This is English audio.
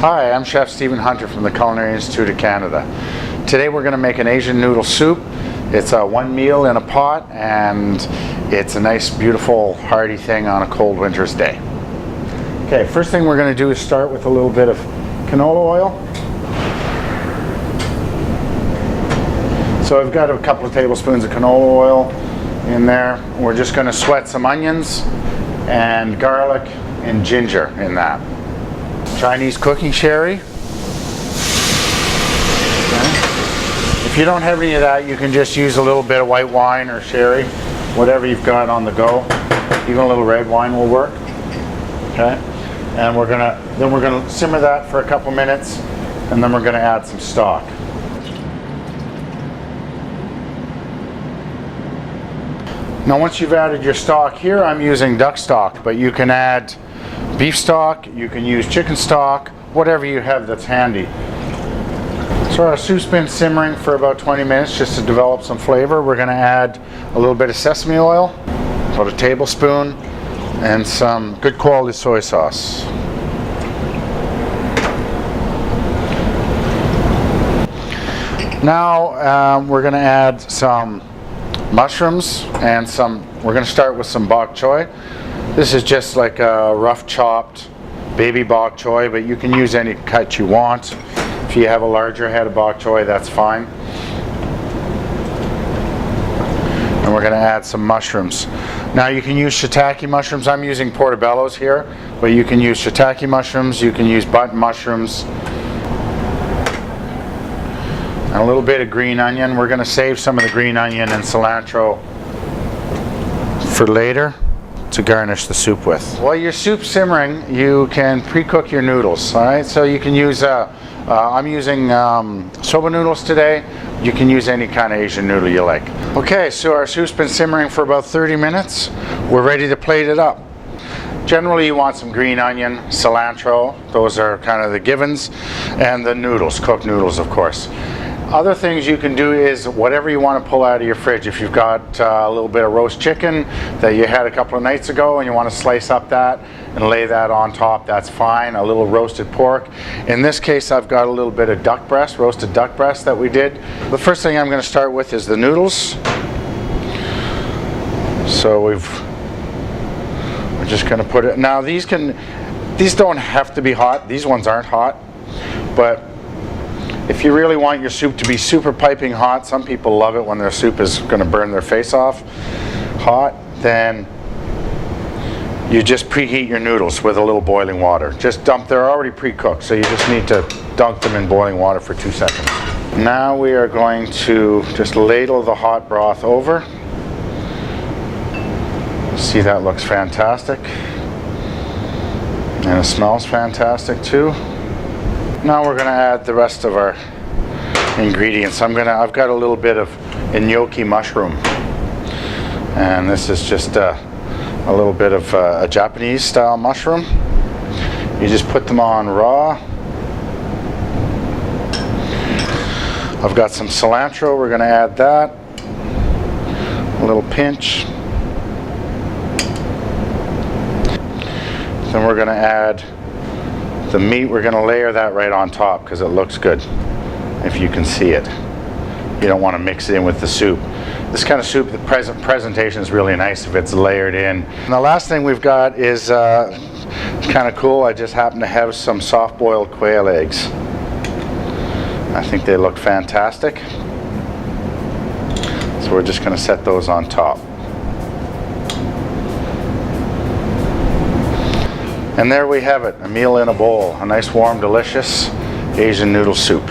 Hi, I'm Chef Stephen Hunter from the Culinary Institute of Canada. Today we're going to make an Asian noodle soup. It's one meal in a pot, and it's a nice, beautiful, hearty thing on a cold winter's day. Okay, first thing we're going to do is start with a little bit of canola oil. So I've got a couple of tablespoons of canola oil in there. We're just going to sweat some onions and garlic and ginger in that. Chinese cooking sherry. Okay. If you don't have any of that, you can just use a little bit of white wine or sherry, whatever you've got on the go. Even a little red wine will work. Okay, and we're gonna simmer that for a couple minutes, and then we're gonna add some stock. Now, once you've added your stock, here I'm using duck stock, but you can add beef stock, you can use chicken stock, whatever you have that's handy. So our soup's been simmering for about 20 minutes just to develop some flavor. We're going to add a little bit of sesame oil, about a tablespoon, and some good quality soy sauce. Now we're going to add some mushrooms and we're going to start with some bok choy. This is just like a rough chopped baby bok choy, but you can use any cut you want. If you have a larger head of bok choy, that's fine. And we're going to add some mushrooms. Now you can use shiitake mushrooms. I'm using portobellos here, but you can use shiitake mushrooms, you can use button mushrooms, and a little bit of green onion. We're going to save some of the green onion and cilantro for later to garnish the soup with. While your soup's simmering, you can pre-cook your noodles. All right, so you can use I'm using soba noodles today. You can use any kind of Asian noodle you like. Okay, so our soup's been simmering for about 30 minutes. We're ready to plate it up. Generally, you want some green onion, cilantro. Those are kind of the givens, and the noodles, cooked noodles, of course. Other things you can do is whatever you want to pull out of your fridge. If you've got a little bit of roast chicken that you had a couple of nights ago and you want to slice up that and lay that on top, that's fine. A little roasted pork. In this case, I've got a little bit of duck breast, roasted duck breast that we did. The first thing I'm going to start with is the noodles. So we're just going to put it. Now these don't have to be hot. These ones aren't hot, but if you really want your soup to be super piping hot, some people love it when their soup is going to burn their face off hot, then you just preheat your noodles with a little boiling water. Just dump, they're already pre-cooked, so you just need to dunk them in boiling water for 2 seconds. Now we are going to just ladle the hot broth over. See, that looks fantastic. And it smells fantastic too. Now we're going to add the rest of our ingredients. I've got a little bit of gnocchi mushroom, and this is just a little bit of a Japanese style mushroom. You just put them on raw. I've got some cilantro. We're going to add that, a little pinch. Then we're going to add the meat. We're going to layer that right on top because it looks good, if you can see it. You don't want to mix it in with the soup. This kind of soup, the presentation is really nice if it's layered in. And the last thing we've got is kind of cool. I just happen to have some soft-boiled quail eggs. I think they look fantastic. So we're just going to set those on top. And there we have it, a meal in a bowl, a nice warm delicious Asian noodle soup.